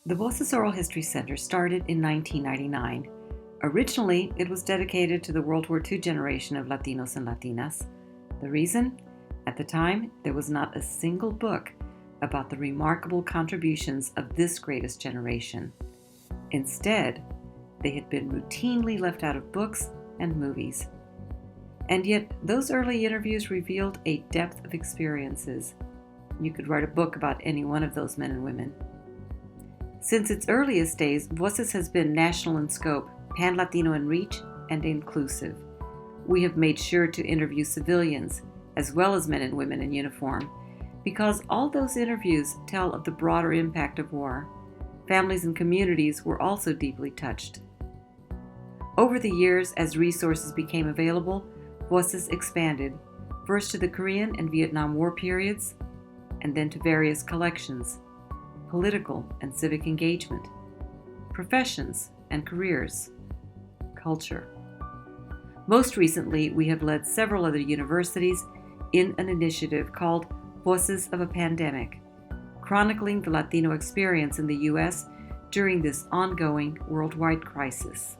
The Voces Oral History Center started in 1999. Originally, it was dedicated to the World War II generation of Latinos and Latinas. The reason? At the time, there was not a single book about the remarkable contributions of this greatest generation. Instead, they had been routinely left out of books and movies. And yet, those early interviews revealed a depth of experiences. You could write a book about any one of those men and women. Since its earliest days, Voces has been national in scope, pan-Latino in reach, and inclusive. We have made sure to interview civilians, as well as men and women in uniform, because all those interviews tell of the broader impact of war. Families and communities were also deeply touched. Over the years, as resources became available, Voces expanded, first to the Korean and Vietnam War periods, and then to various collections, political and civic engagement, professions and careers, culture. Most recently, we have led several other universities in an initiative called Voices of a Pandemic, chronicling the Latino experience in the U.S. during this ongoing worldwide crisis.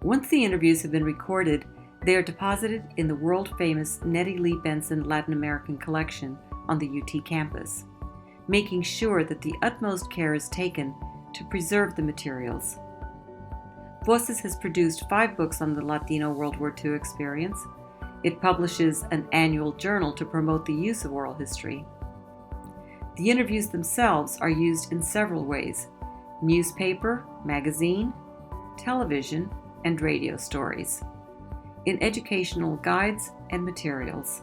Once the interviews have been recorded, they are deposited in the world-famous Nettie Lee Benson Latin American Collection on the UT campus, making sure that the utmost care is taken to preserve the materials. Voces has produced 5 books on the Latino World War II experience. It publishes an annual journal to promote the use of oral history. The interviews themselves are used in several ways: newspaper, magazine, television, and radio stories, in educational guides and materials.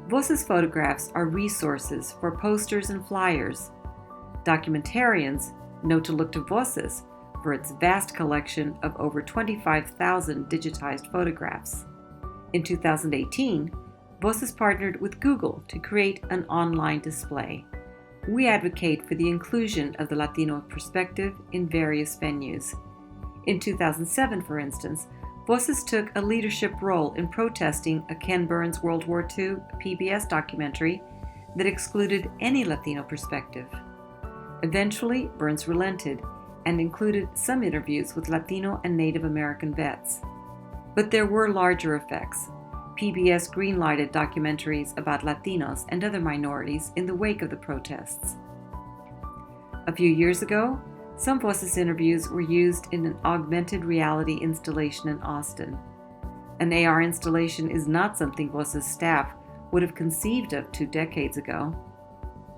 Voces photographs are resources for posters and flyers. Documentarians know to look to Voces for its vast collection of over 25,000 digitized photographs. In 2018, Voces partnered with Google to create an online display. We advocate for the inclusion of the Latino perspective in various venues. In 2007, for instance, Voces took a leadership role in protesting a Ken Burns World War II PBS documentary that excluded any Latino perspective. Eventually, Burns relented and included some interviews with Latino and Native American vets. But there were larger effects. PBS greenlighted documentaries about Latinos and other minorities in the wake of the protests. A few years ago, some Voces interviews were used in an augmented reality installation in Austin. An AR installation is not something Voces staff would have conceived of 2 decades ago.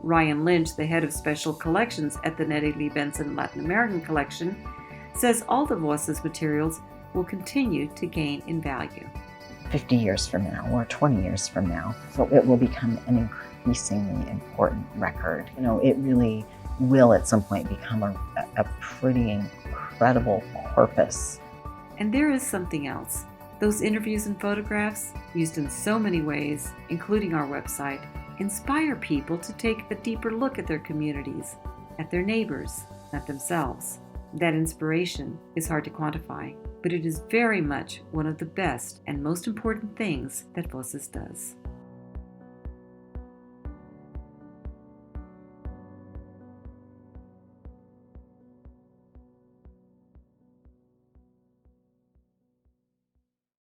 Ryan Lynch, the head of special collections at the Nettie Lee Benson Latin American Collection, says all the Voces materials will continue to gain in value. 50 years from now or 20 years from now, so it will become an increasingly important record. It really will at some point become a pretty incredible corpus. And there is something else. Those interviews and photographs, used in so many ways, including our website, inspire people to take a deeper look at their communities, at their neighbors, at themselves. That inspiration is hard to quantify, but it is very much one of the best and most important things that Voces does.